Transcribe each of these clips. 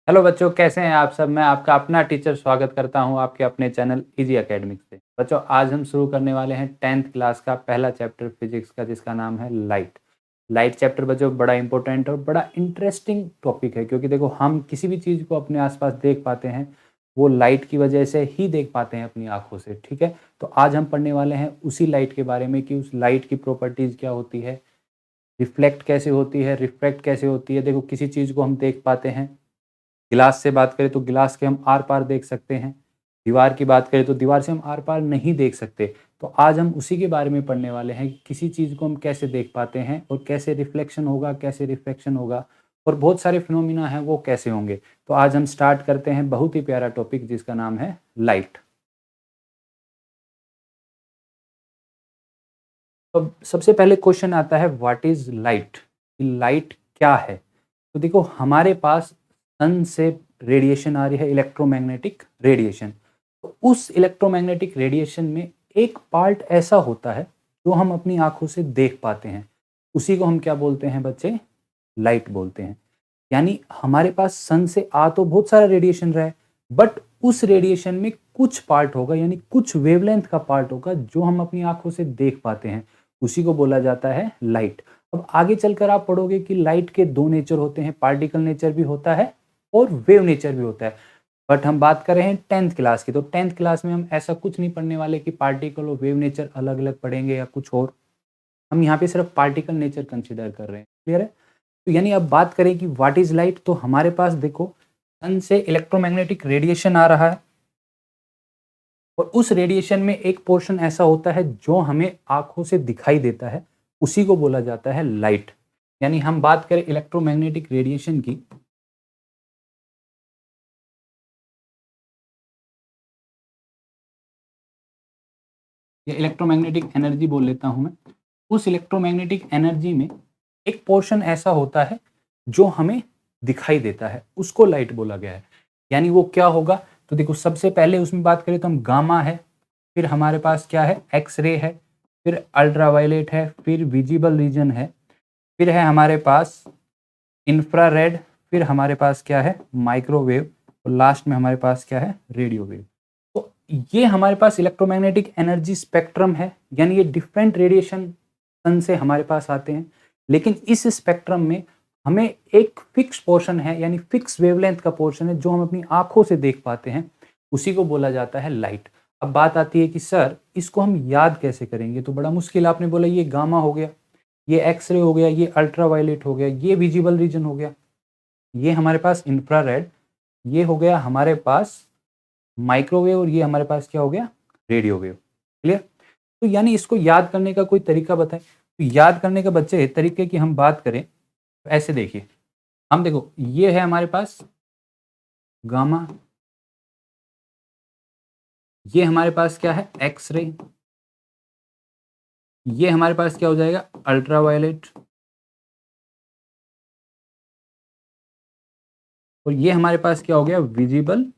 Hello बच्चों, कैसे हैं आप सब। मैं आपका अपना टीचर स्वागत करता हूं आपके अपने चैनल इजी एकेडमिक्स से। बच्चों, आज हम शुरू करने वाले हैं 10th क्लास का पहला चैप्टर फिजिक्स का, जिसका नाम है लाइट। लाइट चैप्टर बच्चों बड़ा इंपॉर्टेंट और बड़ा इंटरेस्टिंग टॉपिक है, क्योंकि देखो हम किसी भी चीज़ को अपने आसपास देख पाते हैं वो लाइट की वजह से ही देख पाते हैं अपनी आंखों से। ठीक है, तो आज हम पढ़ने वाले हैं उसी लाइट के बारे में कि उस लाइट की प्रॉपर्टीज़ क्या होती है, रिफ्लेक्ट कैसे होती है, रिफ्रैक्ट कैसे होती है। देखो किसी चीज़ को हम देख पाते हैं, गिलास से बात करें तो गिलास के हम आर पार देख सकते हैं, दीवार की बात करें तो दीवार से हम आर पार नहीं देख सकते। तो आज हम उसी के बारे में पढ़ने वाले हैं कि किसी चीज़ को हम कैसे देख पाते हैं और कैसे रिफ्लेक्शन होगा, कैसे रिफ्रैक्शन होगा, और बहुत सारे फिनोमिना हैं वो कैसे होंगे। तो आज हम स्टार्ट करते हैं बहुत ही प्यारा टॉपिक जिसका नाम है लाइट। तो सबसे पहले क्वेश्चन आता है, व्हाट इज लाइट। लाइट क्या है। तो देखो हमारे पास सन से रेडिएशन आ रही है, इलेक्ट्रोमैग्नेटिक रेडिएशन। तो उस इलेक्ट्रोमैग्नेटिक रेडिएशन में एक पार्ट ऐसा होता है जो हम अपनी आंखों से देख पाते हैं, उसी को हम क्या बोलते हैं बच्चे, लाइट बोलते हैं। यानी हमारे पास सन से आ तो बहुत सारा रेडिएशन रहा है, बट उस रेडिएशन में कुछ पार्ट होगा, यानी कुछ वेवलेंथ का पार्ट होगा जो हम अपनी आंखों से देख पाते हैं, उसी को बोला जाता है लाइट। अब आगे चलकर आप पढ़ोगे कि लाइट के दो नेचर होते हैं, पार्टिकल नेचर भी होता है और वेव नेचर भी होता है। बट हम बात कर रहे हैं 10th क्लास की, तो 10th क्लास में हम ऐसा कुछ नहीं पढ़ने वाले कि पार्टिकल और वेव नेचर अलग अलग पढ़ेंगे या कुछ और। हम यहाँ पे सिर्फ पार्टिकल नेचर कंसिडर कर रहे हैं। क्लियर है। तो यानी अब बात करें कि व्हाट इज लाइट, तो हमारे पास देखो सन से इलेक्ट्रोमैग्नेटिक रेडिएशन आ रहा है और उस रेडिएशन में एक पोर्शन ऐसा होता है जो हमें आंखों से दिखाई देता है, उसी को बोला जाता है लाइट। यानी हम बात करें इलेक्ट्रोमैग्नेटिक रेडिएशन की, या इलेक्ट्रोमैग्नेटिक एनर्जी बोल लेता हूं मैं। उस इलेक्ट्रोमैग्नेटिक एनर्जी में एक पोर्शन ऐसा होता है जो हमें दिखाई देता है, उसको लाइट बोला गया है। यानी वो क्या होगा, तो देखो सबसे पहले उसमें बात करें तो हम गामा है, फिर हमारे पास क्या है, एक्स रे है, फिर अल्ट्रावायलेट है, फिर विजिबल रीजन है, फिर है हमारे पास इंफ्रारेड, फिर हमारे पास क्या है, माइक्रोवेव, और लास्ट में हमारे पास क्या है, रेडियो वेव। तो ये हमारे पास इलेक्ट्रोमैग्नेटिक एनर्जी स्पेक्ट्रम है, यानी ये डिफरेंट रेडिएशन सन से हमारे पास आते हैं, लेकिन इस स्पेक्ट्रम में हमें एक फिक्स पोर्शन है, यानी फिक्स वेवलेंथ का पोर्शन है जो हम अपनी आंखों से देख पाते हैं, उसी को बोला जाता है लाइट। अब बात आती है कि सर इसको हम याद कैसे करेंगे, तो बड़ा मुश्किल। आपने बोला ये गामा हो गया, ये एक्सरे हो गया, ये अल्ट्रावायलेट हो गया, ये विजिबल रीजन हो गया, ये हमारे पास इंफ्रारेड, ये हो गया हमारे पास माइक्रोवेव, और ये हमारे पास क्या हो गया, रेडियो वेव। क्लियर। तो यानी इसको याद करने का कोई तरीका बताएं। तो याद करने का बच्चे तरीके की हम बात करें तो ऐसे देखिए, हम देखो ये है हमारे पास गामा, ये हमारे पास क्या है, एक्स रे, ये हमारे पास क्या हो जाएगा, अल्ट्रावायलेट, और ये हमारे पास क्या हो गया, विजिबल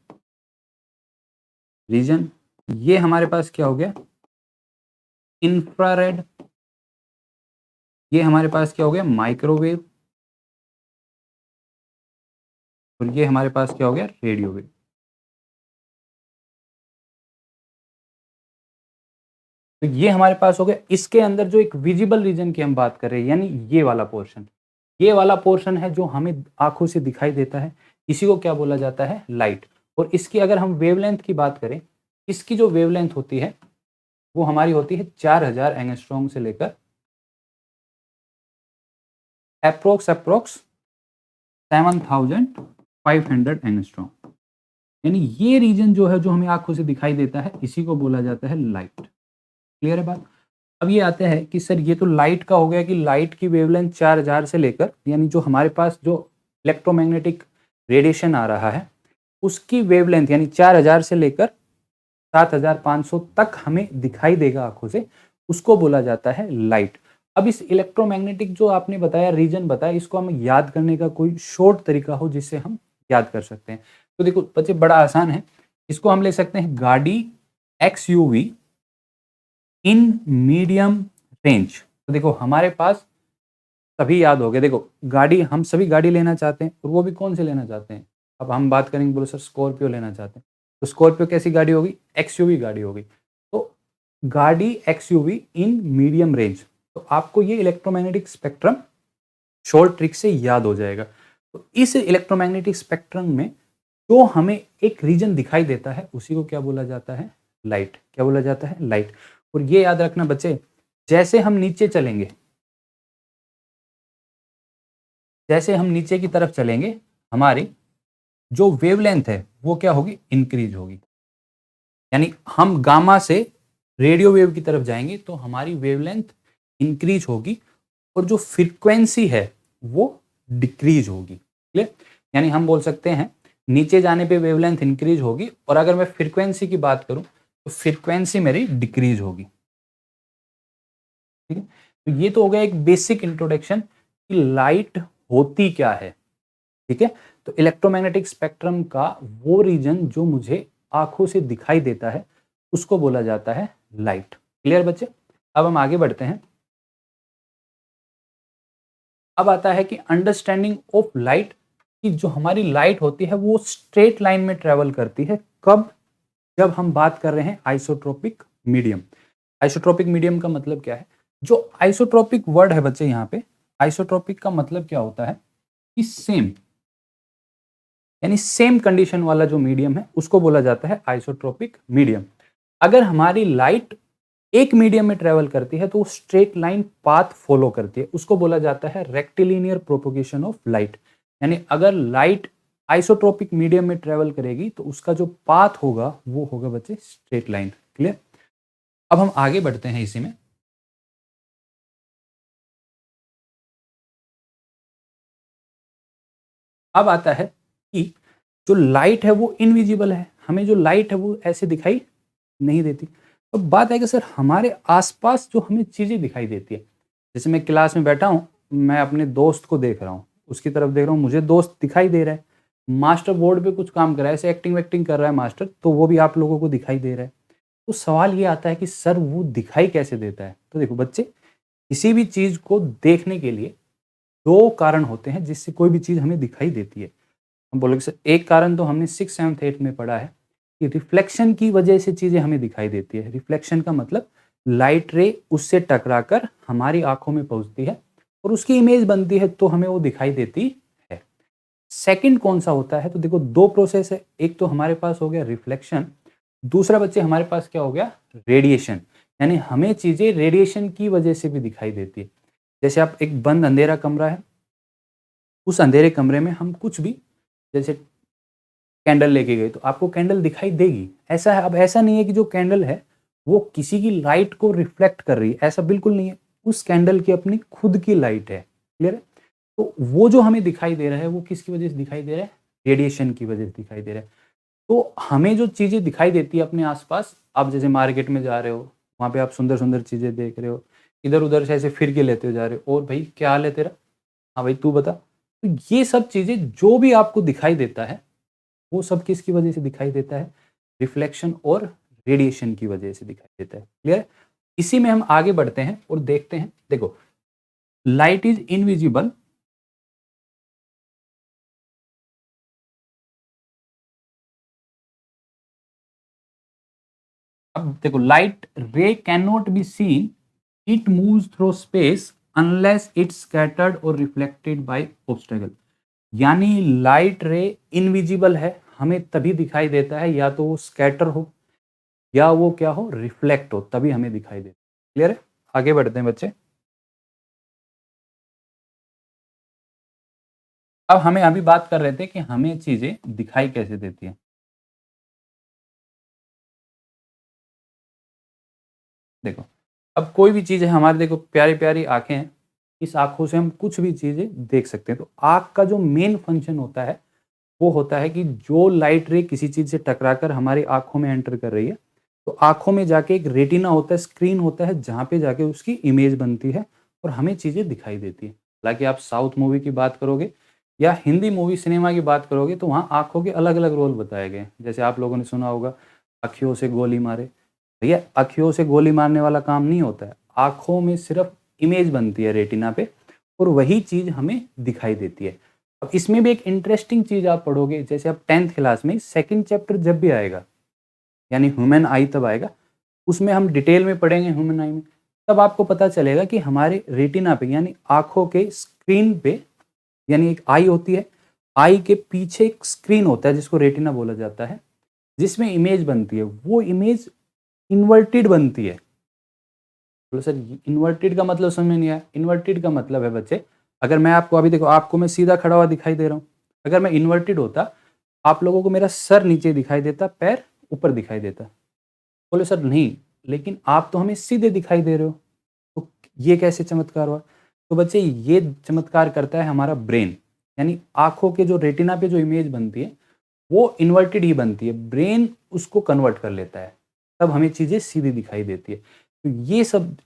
रीजन, ये हमारे पास क्या हो गया, इंफ्रारेड, ये हमारे पास क्या हो गया, माइक्रोवेव, और ये हमारे पास क्या हो गया, रेडियो वेव। तो ये हमारे पास हो गया। इसके अंदर जो एक विजिबल रीजन की हम बात कर रहे हैं, यानी ये वाला पोर्शन, ये वाला पोर्शन है जो हमें आंखों से दिखाई देता है, इसी को क्या बोला जाता है, लाइट। और इसकी अगर हम वेवलेंथ की बात करें, इसकी जो वेवलेंथ होती है वो हमारी होती है 4000 एंगस्ट्रॉम से लेकर अप्रोक्स 7500 एंगस्ट्रॉम। यानी ये रीजन जो है जो हमें आंखों से दिखाई देता है, इसी को बोला जाता है लाइट। क्लियर है बात। अब ये आते हैं कि सर ये तो लाइट का हो गया कि लाइट की वेवलेंथ 4000 से लेकर, यानी जो हमारे पास जो इलेक्ट्रोमैग्नेटिक रेडिएशन आ रहा है उसकी वेवलेंथ यानी 4000 से लेकर 7500 तक हमें दिखाई देगा आंखों से, उसको बोला जाता है लाइट। अब इस इलेक्ट्रोमैग्नेटिक जो आपने बताया रीजन बताया, इसको हमें याद करने का कोई शॉर्ट तरीका हो जिससे हम याद कर सकते हैं। तो देखो बच्चे बड़ा आसान है, इसको हम ले सकते हैं गाड़ी XUV इन मीडियम रेंज। तो देखो हमारे पास सभी याद हो गए, देखो गाड़ी, हम सभी गाड़ी लेना चाहते हैं, और वो भी कौन से लेना चाहते हैं, अब हम बात करेंगे, बोलो सर स्कॉर्पियो लेना चाहते हैं, तो स्कॉर्पियो कैसी गाड़ी होगी? एक्सयूवी गाड़ी होगी। तो गाड़ी एक्सयूवी इन मीडियम रेंज, तो आपको ये इलेक्ट्रोमैग्नेटिक स्पेक्ट्रम शॉर्ट ट्रिक से याद हो जाएगा। तो इस इलेक्ट्रोमैग्नेटिक स्पेक्ट्रम में जो हमें एक रीजन दिखाई देता है उसी को क्या बोला जाता है? लाइट। क्या बोला जाता है? लाइट। और ये याद रखना बच्चे, जैसे हम नीचे चलेंगे, जैसे हम नीचे की तरफ चलेंगे, हमारी जो वेवलेंथ है वो क्या होगी? इंक्रीज होगी। यानी हम गामा से रेडियो वेव की तरफ जाएंगे तो हमारी वेवलेंथ इंक्रीज होगी और जो फ्रीक्वेंसी है वो डिक्रीज होगी। क्लियर? यानी हम बोल सकते हैं नीचे जाने पे वेवलेंथ इंक्रीज होगी, और अगर मैं फ्रीक्वेंसी की बात करूं तो फ्रीक्वेंसी मेरी डिक्रीज होगी। ठीक है, तो ये तो हो गया एक बेसिक इंट्रोडक्शन कि लाइट होती क्या है। ठीक है, तो इलेक्ट्रोमैग्नेटिक स्पेक्ट्रम का वो रीजन जो मुझे आंखों से दिखाई देता है उसको बोला जाता है लाइट। क्लियर बच्चे? अब हम आगे बढ़ते हैं। अब आता है कि अंडरस्टैंडिंग ऑफ लाइट, कि जो हमारी लाइट होती है वो स्ट्रेट लाइन में ट्रेवल करती है। कब? जब हम बात कर रहे हैं आइसोट्रोपिक मीडियम। आइसोट्रोपिक मीडियम का मतलब क्या है? जो आइसोट्रोपिक वर्ड है बच्चे, यहाँ पे आइसोट्रोपिक का मतलब क्या होता है कि सेम, यानी सेम कंडीशन वाला जो मीडियम है उसको बोला जाता है आइसोट्रोपिक मीडियम। अगर हमारी लाइट एक मीडियम में ट्रेवल करती है तो वो स्ट्रेट लाइन पाथ फॉलो करती है, उसको बोला जाता है रेक्टिलिनियर प्रोपोगेशन ऑफ लाइट। यानी अगर लाइट आइसोट्रोपिक मीडियम में ट्रेवल करेगी तो उसका जो पाथ होगा वो होगा बच्चे स्ट्रेट लाइन। क्लियर? अब हम आगे बढ़ते हैं इसी में। अब आता है कि जो लाइट है वो इनविजिबल है, हमें जो लाइट है वो ऐसे दिखाई नहीं देती। अब बात है कि सर हमारे आसपास जो हमें चीजें दिखाई देती है, जैसे मैं क्लास में बैठा हूँ, मैं अपने दोस्त को देख रहा हूँ, उसकी तरफ देख रहा हूँ, मुझे दोस्त दिखाई दे रहा है। मास्टर बोर्ड पे कुछ काम कर रहा है, ऐसे एक्टिंग वैक्टिंग कर रहा है मास्टर, तो वो भी आप लोगों को दिखाई दे रहा है। तो सवाल ये आता है कि सर वो दिखाई कैसे देता है? तो देखो बच्चे, किसी भी चीज को देखने के लिए दो कारण होते हैं जिससे कोई भी चीज हमें दिखाई देती है। हम बोलोगे सर एक कारण तो हमने 6th 7th 8th में पढ़ा है कि रिफ्लेक्शन की वजह से चीजें हमें दिखाई देती है। रिफ्लेक्शन का मतलब लाइट रे उससे टकराकर हमारी आंखों में पहुंचती है और उसकी इमेज बनती है तो हमें वो दिखाई देती है। सेकंड कौन सा होता है? तो देखो दो प्रोसेस है, एक तो हमारे पास हो गया रिफ्लेक्शन, दूसरा बच्चे हमारे पास क्या हो गया? रेडिएशन। यानी हमें चीजें रेडिएशन की वजह से भी दिखाई देती है। जैसे आप एक बंद अंधेरा कमरा है, उस अंधेरे कमरे में हम कुछ भी, जैसे कैंडल लेके गए तो आपको कैंडल दिखाई देगी, ऐसा है। अब ऐसा नहीं है कि जो कैंडल है वो किसी की लाइट को रिफ्लेक्ट कर रही है, ऐसा बिल्कुल नहीं है। उस कैंडल की अपनी खुद की लाइट है। क्लियर है? तो वो जो हमें दिखाई दे रहा है वो किसकी वजह से दिखाई दे रहा है? रेडिएशन की वजह से दिखाई दे रहा है। तो हमें जो चीजें दिखाई देती है अपने आसपास, आप जैसे मार्केट में जा रहे हो, वहां पे आप सुंदर सुंदर चीजें देख रहे हो, इधर उधर से ऐसे फिर के लेते हो जा रहे हो, और भाई क्या हाल है तेरा, हाँ भाई तू बता। तो ये सब चीजें जो भी आपको दिखाई देता है वो सब किसकी वजह से दिखाई देता है? रिफ्लेक्शन और रेडिएशन की वजह से दिखाई देता है। क्लियर? इसी में हम आगे बढ़ते हैं और देखते हैं। देखो, लाइट इज इनविजिबल, अब देखो, लाइट रे can not be seen, it moves through space unless it's scattered और रिफ्लेक्टेड बाय ऑब्स्टेकल। यानी लाइट रे इनविजिबल है, हमें तभी दिखाई देता है या तो वो स्कैटर हो या वो क्या हो, रिफ्लेक्ट हो, तभी हमें दिखाई देता है। क्लियर है? आगे बढ़ते हैं बच्चे। अब हमें अभी बात कर रहे थे कि हमें चीजें दिखाई कैसे देती है। देखो, अब कोई भी चीज है हमारे, देखो प्यारी प्यारी आंखें हैं, इस आंखों से हम कुछ भी चीजें देख सकते हैं। तो आंख का जो मेन फंक्शन होता है वो होता है कि जो लाइट रे किसी चीज से टकराकर हमारी आंखों में एंटर कर रही है, तो आंखों में जाके एक रेटिना होता है, स्क्रीन होता है, जहां पे जाके उसकी इमेज बनती है और हमें चीजें दिखाई देती है। हालांकि आप साउथ मूवी की बात करोगे या हिंदी मूवी सिनेमा की बात करोगे तो वहाँ आंखों के अलग अलग रोल बताए गए हैं। जैसे आप लोगों ने सुना होगा, अखियों से गोली मारे। भैया अखियों से गोली मारने वाला काम नहीं होता है, आंखों में सिर्फ इमेज बनती है रेटिना पे और वही चीज हमें दिखाई देती है। अब इसमें भी एक इंटरेस्टिंग चीज आप पढ़ोगे, जैसे आप 10th क्लास में सेकंड चैप्टर जब भी आएगा, यानी ह्यूमन आई तब आएगा, उसमें हम डिटेल में पढ़ेंगे ह्यूमन आई में, तब आपको पता चलेगा कि हमारे रेटिना पे यानी आंखों के स्क्रीन पे, यानी एक आई होती है, आई के पीछे एक स्क्रीन होता है जिसको रेटिना बोला जाता है, जिसमें इमेज बनती है, वो इमेज इन्वर्टेड बनती है। बोलो सर इन्वर्टेड का मतलब समझ में नहीं आया। इन्वर्टेड का मतलब है बच्चे, अगर मैं आपको अभी देखो, आपको मैं सीधा खड़ा हुआ दिखाई दे रहा हूँ, अगर मैं इन्वर्टेड होता आप लोगों को मेरा सर नीचे दिखाई देता, पैर ऊपर दिखाई देता। बोले सर नहीं, लेकिन आप तो हमें सीधे दिखाई दे रहे हो, तो ये कैसे चमत्कार हुआ? तो बच्चे ये चमत्कार करता है हमारा ब्रेन, यानी आंखों के जो रेटिना पे जो इमेज बनती है वो इन्वर्टेड ही बनती है, ब्रेन उसको कन्वर्ट कर लेता है, तब हमें चीजें सीधी दिखाई देती है। तो ये सब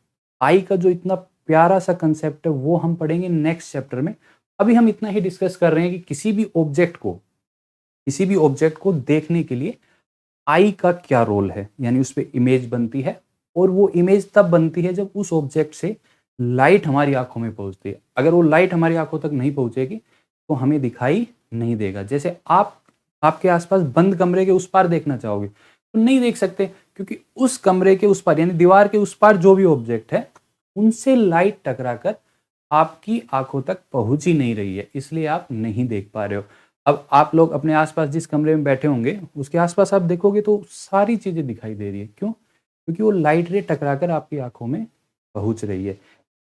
आई का जो इतना प्यारा सा कंसेप्ट है वो हम पढ़ेंगे नेक्स्ट चैप्टर में। अभी हम इतना ही डिस्कस कर रहे हैं कि किसी भी ऑब्जेक्ट को देखने के लिए आई का क्या रोल है, यानी उस पर इमेज बनती है, और वो इमेज तब बनती है जब उस ऑब्जेक्ट से लाइट हमारी आंखों में पहुंचती है। अगर वो लाइट हमारी आंखों तक नहीं पहुंचेगी तो हमें दिखाई नहीं देगा। जैसे आप आपके आसपास बंद कमरे के उस पार देखना चाहोगे तो नहीं देख सकते, क्योंकि उस कमरे के उस पार यानी दीवार के उस पार जो भी ऑब्जेक्ट है उनसे लाइट टकराकर आपकी आंखों तक पहुंच ही नहीं रही है, इसलिए आप नहीं देख पा रहे हो। अब आप लोग अपने आसपास जिस कमरे में बैठे होंगे उसके आसपास आप देखोगे तो सारी चीजें दिखाई दे रही है, क्यों? क्योंकि वो लाइट रे टकराकर आपकी आंखों में पहुंच रही है,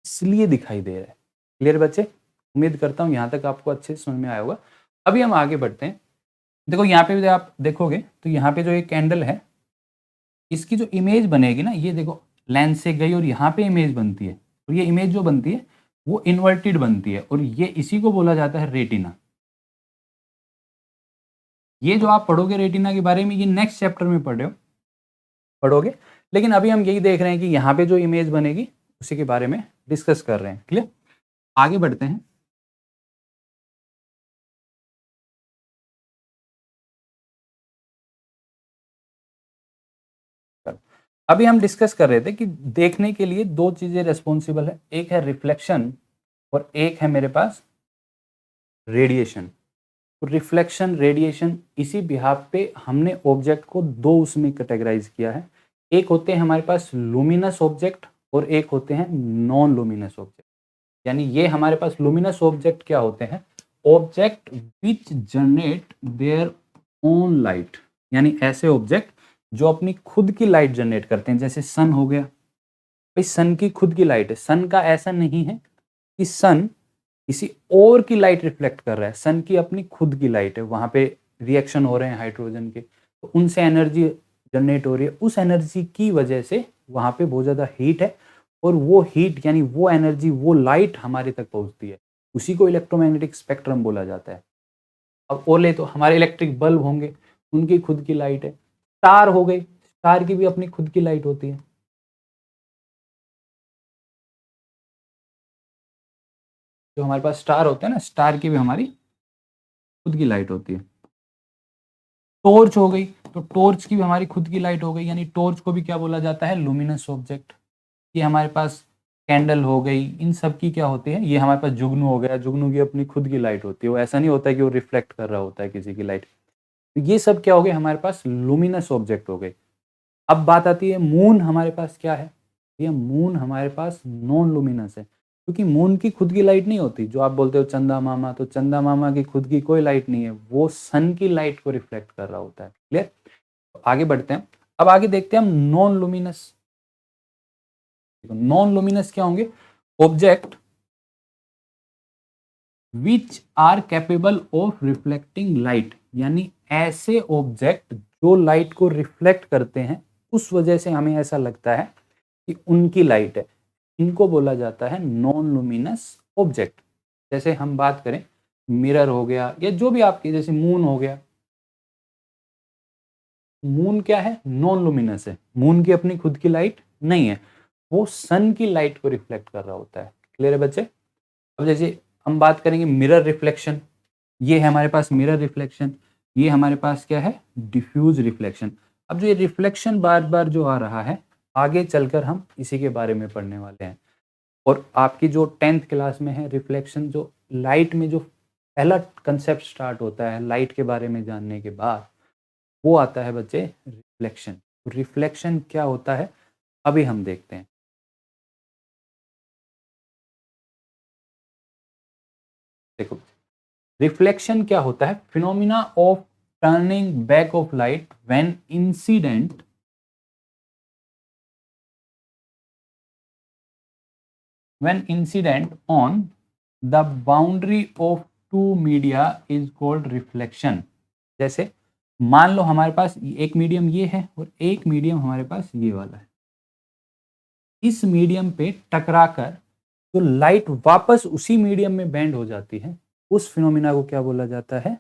इसलिए दिखाई दे रहा है। क्लियर बच्चे? उम्मीद करता हूँ यहाँ तक आपको अच्छे से समझ में आया होगा। अभी हम आगे बढ़ते हैं। देखो यहाँ पे भी आप देखोगे तो यहाँ पे जो एक कैंडल है, इसकी जो इमेज बनेगी ना, ये देखो लेंस से गई और यहाँ पे इमेज बनती है, और ये इमेज जो बनती है वो इन्वर्टेड बनती है, और ये इसी को बोला जाता है रेटिना। ये जो आप पढ़ोगे रेटिना के बारे में, ये नेक्स्ट चैप्टर में पढ़ोगे, लेकिन अभी हम यही देख रहे हैं कि यहाँ पे जो इमेज बनेगी उसी के बारे में डिस्कस कर रहे हैं। क्लियर? आगे बढ़ते हैं। अभी हम डिस्कस कर रहे थे कि देखने के लिए दो चीजें रेस्पॉन्सिबल है, एक है रिफ्लेक्शन और एक है मेरे पास रेडिएशन। तो रिफ्लेक्शन रेडिएशन, इसी बिहाफ पे हमने ऑब्जेक्ट को दो उसमें कैटेगराइज किया है। एक होते हैं हमारे पास लुमिनस ऑब्जेक्ट और एक होते हैं नॉन लुमिनस ऑब्जेक्ट। यानी ये हमारे पास लुमिनस ऑब्जेक्ट क्या होते हैं? Object which generate their own light, यानी ऐसे ऑब्जेक्ट जो अपनी खुद की लाइट जनरेट करते हैं, जैसे सन हो गया। भाई सन की खुद की लाइट है, सन का ऐसा नहीं है कि सन किसी और की लाइट रिफ्लेक्ट कर रहा है, सन की अपनी खुद की लाइट है, वहां पे रिएक्शन हो रहे हैं हाइड्रोजन के, तो उनसे एनर्जी जनरेट हो रही है, उस एनर्जी की वजह से वहां पे बहुत ज्यादा हीट है, और वो हीट यानी वो एनर्जी वो लाइट हमारे तक पहुंचती है, उसी को इलेक्ट्रोमैग्नेटिक स्पेक्ट्रम बोला जाता है। अब ओले तो हमारे इलेक्ट्रिक बल्ब होंगे, उनकी खुद की लाइट है। स्टार हो गई, स्टार की भी अपनी खुद की लाइट होती है। जो हमारे पास स्टार होते हैं ना, स्टार की भी हमारी खुद की लाइट होती है। टॉर्च हो गई, तो टॉर्च की भी हमारी खुद की लाइट हो गई, यानी टॉर्च को भी क्या बोला जाता है? Luminous object. ये हमारे पास कैंडल हो गई, इन सब की क्या होती है? ये हमारे पास जुगनू हो गया, जुगनू की अपनी खुद की लाइट होती है, वो ऐसा नहीं होता है कि वो रिफ्लेक्ट कर रहा होता है किसी की लाइट। तो ये सब क्या हो गए? हमारे पास लुमिनस ऑब्जेक्ट हो गए। अब बात आती है मून हमारे पास क्या है? ये मून हमारे पास नॉन लुमिनस है, क्योंकि मून की खुद की लाइट नहीं होती। जो आप बोलते हो चंदा मामा, तो चंदा मामा की खुद की कोई लाइट नहीं है, वो सन की लाइट को रिफ्लेक्ट कर रहा होता है। क्लियर? तो आगे बढ़ते हैं। अब आगे देखते हैं हम नॉन लुमिनस। नॉन लुमिनस क्या होंगे? Object which are capable of reflecting light, यानी ऐसे ऑब्जेक्ट जो लाइट को रिफ्लेक्ट करते हैं, उस वजह से हमें ऐसा लगता है कि उनकी लाइट है, इनको बोला जाता है नॉन लुमिनस ऑब्जेक्ट। जैसे हम बात करें मिरर हो गया, या जो भी आपकी, जैसे मून हो गया। मून क्या है? नॉन लुमिनस है, मून की अपनी खुद की लाइट नहीं है, वो सन की लाइट को रिफ्लेक्ट कर रहा होता है। क्लियर है बच्चे? अब जैसे हम बात करेंगे मिरर रिफ्लेक्शन, ये है हमारे पास मिरर रिफ्लेक्शन, ये हमारे पास क्या है? Diffuse reflection. अब जो ये रिफ्लेक्शन बार बार जो आ रहा है, आगे चलकर हम इसी के बारे में पढ़ने वाले हैं। और आपकी जो 10th क्लास में है रिफ्लेक्शन, जो लाइट में जो पहला कंसेप्ट स्टार्ट होता है लाइट के बारे में जानने के बाद, वो आता है बच्चे रिफ्लेक्शन। रिफ्लेक्शन क्या होता है अभी हम देखते हैं। देखो रिफ्लेक्शन क्या होता है, phenomena of turning back of light when incident on the boundary of two media is called reflection. जैसे मान लो हमारे पास एक मीडियम ये है और एक मीडियम हमारे पास ये वाला है, इस मीडियम पे टकराकर जो लाइट वापस उसी मीडियम में बेंड हो जाती है, उस फिनोमिना को क्या बोला जाता है,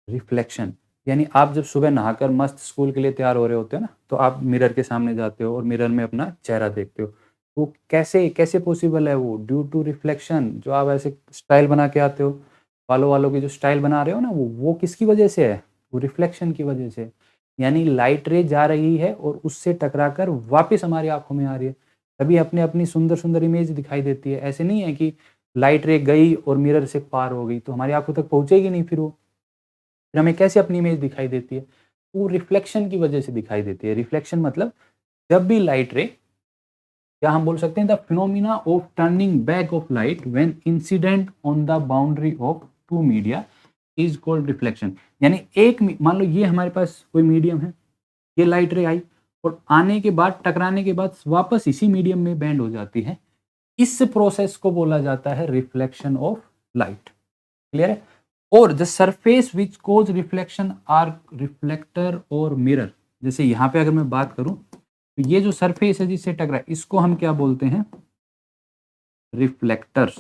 रिफ्लेक्शन। यानी आप जब सुबह नहाकर मस्त स्कूल के लिए तैयार हो रहे होते हो ना, तो आप मिरर के सामने जाते हो और मिरर में अपना चेहरा देखते हो, वो कैसे कैसे पॉसिबल है, वो ड्यू टू रिफ्लेक्शन। जो आप ऐसे स्टाइल बना के आते हो, वालों वालों की जो स्टाइल बना रहे हो ना, वो किसकी वजह से है, वो रिफ्लेक्शन की वजह से। यानी लाइट रे जा रही है और उससे टकराकर वापस हमारी आंखों में आ रही है, तभी अपने अपनी सुंदर सुंदर इमेज दिखाई देती है। ऐसे नहीं है कि लाइट रे गई और मिरर से पार हो गई तो हमारी आंखों तक पहुंचेगी नहीं, फिर हमें कैसे अपनी इमेज दिखाई देती है, वो रिफ्लेक्शन की वजह से दिखाई देती है। रिफ्लेक्शन मतलब जब भी लाइट रे, या हम बोल सकते हैं the phenomena of turning back of light when incident on the boundary of two media is called reflection. यानी एक मान लो ये हमारे पास कोई मीडियम है, ये लाइट रे आई और आने के बाद टकराने के बाद वापस इसी मीडियम में बैंड हो जाती है, इस प्रोसेस को बोला जाता है रिफ्लेक्शन ऑफ लाइट। क्लियर है। और the surface which cause reflection are reflector और मिरर। जैसे यहाँ पे अगर मैं बात करूं तो ये जो सरफेस है जिससे टकरा है, इसको हम क्या बोलते हैं, रिफ्लेक्टर्स,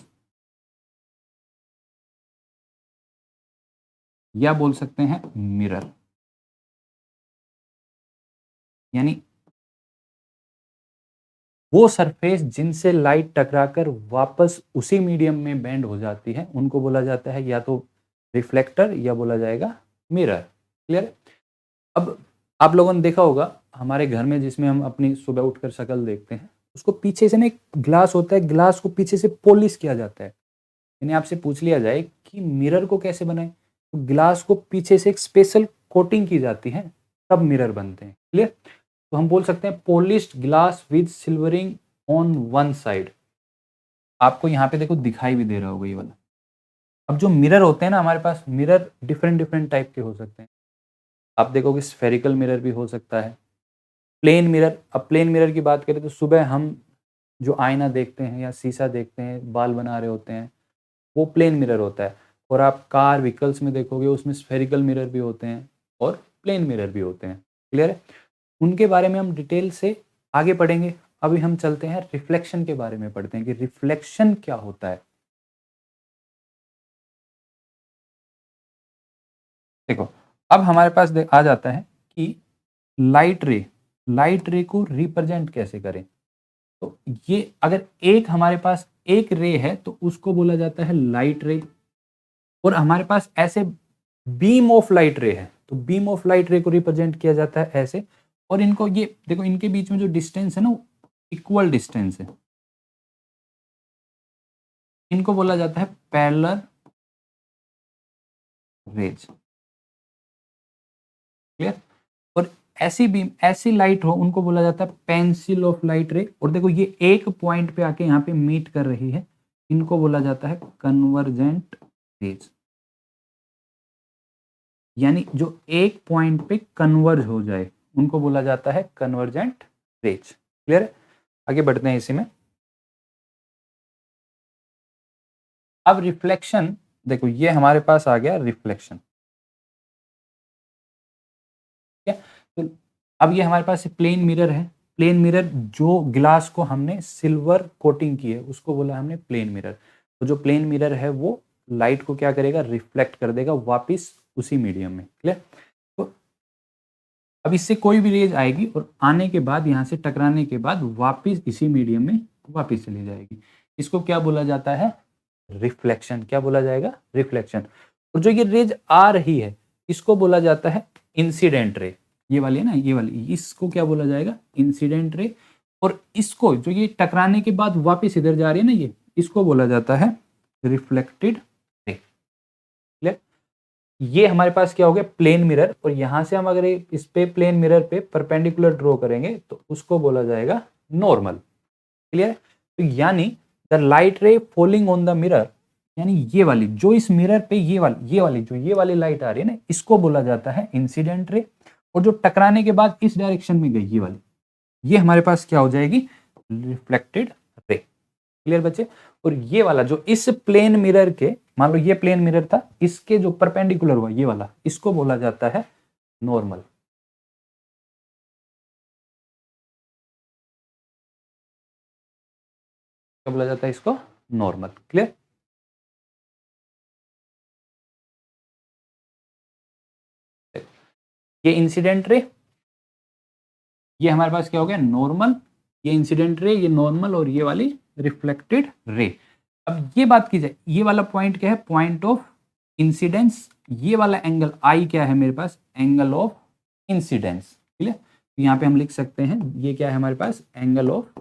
या बोल सकते हैं मिरर। यानी वो सरफेस जिनसे लाइट टकराकर वापस उसी मीडियम में बेंड हो जाती है, उनको बोला जाता है या तो रिफ्लेक्टर या बोला जाएगा मिरर। क्लियर। अब आप लोगों ने देखा होगा हमारे घर में, जिसमें हम अपनी सुबह उठकर शक्ल देखते हैं, उसको पीछे से ना एक ग्लास होता है, ग्लास को पीछे से पॉलिश किया जाता है। यानी आपसे पूछ लिया जाए कि मिरर को कैसे बनाएं, तो ग्लास को पीछे से एक स्पेशल कोटिंग की जाती है, तब मिरर बनते हैं। क्लियर। तो हम बोल सकते हैं polished glass with silvering on one side. आपको यहाँ पे देखो दिखाई भी दे रहा होगा ये वाला। अब जो मिरर होते हैं ना हमारे पास, मिरर डिफरेंट डिफरेंट टाइप के हो सकते हैं। आप देखोगे स्फेरिकल मिरर भी हो सकता है, प्लेन मिरर। अब प्लेन मिरर की बात करें तो सुबह हम जो आईना देखते हैं या शीशा देखते हैं, बाल बना रहे होते हैं, वो प्लेन मिरर होता है। और आप कार व्हीकल्स में देखोगे उसमें स्फेरिकल मिरर भी होते हैं और प्लेन मिरर भी होते हैं। क्लियर है। उनके बारे में हम डिटेल से आगे पढ़ेंगे। अभी हम चलते हैं रिफ्लेक्शन के बारे में पढ़ते हैं कि रिफ्लेक्शन क्या होता है। देखो अब हमारे पास आ जाता है कि लाइट रे को रिप्रेजेंट कैसे करें। तो ये अगर एक हमारे पास एक रे है तो उसको बोला जाता है लाइट रे, और हमारे पास ऐसे बीम ऑफ लाइट रे है तो बीम ऑफ लाइट रे को रिप्रेजेंट किया जाता है ऐसे। और इनको ये देखो, इनके बीच में जो डिस्टेंस है ना, इक्वल डिस्टेंस है, इनको बोला जाता है पैरेलल रेज। क्लियर। और ऐसी बीम, ऐसी लाइट हो, उनको बोला जाता है पेंसिल ऑफ लाइट रे। और देखो ये एक पॉइंट पे आके यहाँ पे मीट कर रही है, इनको बोला जाता है कन्वर्जेंट रेज। यानी जो एक पॉइंट पे कन्वर्ज हो जाए उनको बोला जाता है कन्वर्जेंट रेज। क्लियर है। आगे बढ़ते हैं इसी में। अब रिफ्लेक्शन, देखो ये हमारे पास आ गया रिफ्लेक्शन। ठीक है। तो अब ये हमारे पास प्लेन मिरर है, प्लेन मिरर जो ग्लास को हमने सिल्वर कोटिंग की है उसको बोला हमने प्लेन मिरर। तो जो प्लेन मिरर है वो लाइट को क्या करेगा, रिफ्लेक्ट कर देगा वापस उसी मीडियम में। क्लियर। तो अब इससे कोई भी रेज आएगी और आने के बाद यहाँ से टकराने के बाद वापस इसी मीडियम में वापस चली जाएगी, इसको क्या बोला जाता है, रिफ्लेक्शन। क्या बोला जाएगा, रिफ्लेक्शन। और जो ये रेज आ रही है इसको बोला जाता है इंसिडेंट रे। ये वाली है ना, ये वाली, इसको क्या बोला जाएगा, इंसिडेंट रे। और इसको जो ये टकराने के बाद वापस इधर जा रही है ना, ये इसको बोला जाता है रिफ्लेक्टेड रे। ये हमारे पास क्या हो गया, प्लेन मिरर, और यहां से हम अगर इस पे प्लेन मिरर पे परपेंडिकुलर ड्रॉ करेंगे तो उसको बोला जाएगा नॉर्मल। क्लियर? तो यानी द लाइट रे फॉलिंग ऑन द मिरर, यानी ये वाली जो इस मिरर पे ये वाली लाइट आ रही है ना, इसको बोला जाता है इंसिडेंट रे। और जो टकराने के बाद इस डायरेक्शन में गई ये वाली, ये हमारे पास क्या हो जाएगी, रिफ्लेक्टेड रे। क्लियर बच्चे? और ये वाला जो इस प्लेन मिरर के, मान लो ये प्लेन मिरर था, इसके जो परपेंडिकुलर हुआ ये वाला, इसको बोला जाता है नॉर्मल। क्या बोला जाता है इसको, नॉर्मल। क्लियर? ये इंसिडेंट रे, ये हमारे पास क्या हो गया, नॉर्मल। ये इंसिडेंट रे, ये नॉर्मल, और ये वाली रिफ्लेक्टेड रे। अब ये बात की जाए, ये वाला पॉइंट क्या है, पॉइंट ऑफ इंसिडेंस। ये वाला एंगल आई क्या है मेरे पास, एंगल ऑफ इंसिडेंस। क्लियर? तो यहाँ पे हम लिख सकते हैं ये क्या है हमारे पास, एंगल ऑफ,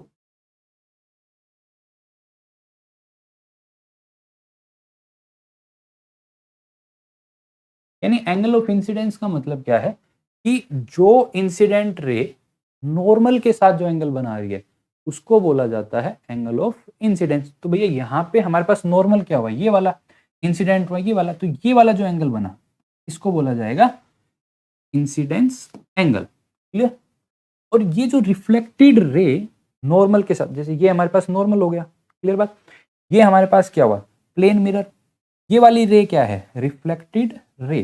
यानी एंगल ऑफ इंसिडेंस का मतलब क्या है कि जो इंसिडेंट रे नॉर्मल के साथ जो एंगल बना रही है उसको बोला जाता है एंगल ऑफ इंसिडेंस। तो भैया यहाँ पे हमारे पास नॉर्मल क्या हुआ, ये वाला, इंसिडेंट हुआ ये वाला, तो ये वाला जो एंगल बना इसको बोला जाएगा इंसिडेंस एंगल। क्लियर? और ये जो रिफ्लेक्टेड रे नॉर्मल के साथ, जैसे ये हमारे पास नॉर्मल हो गया, क्लियर बात, ये हमारे पास क्या हुआ, प्लेन मिरर, ये वाली रे क्या है, रिफ्लेक्टेड रे।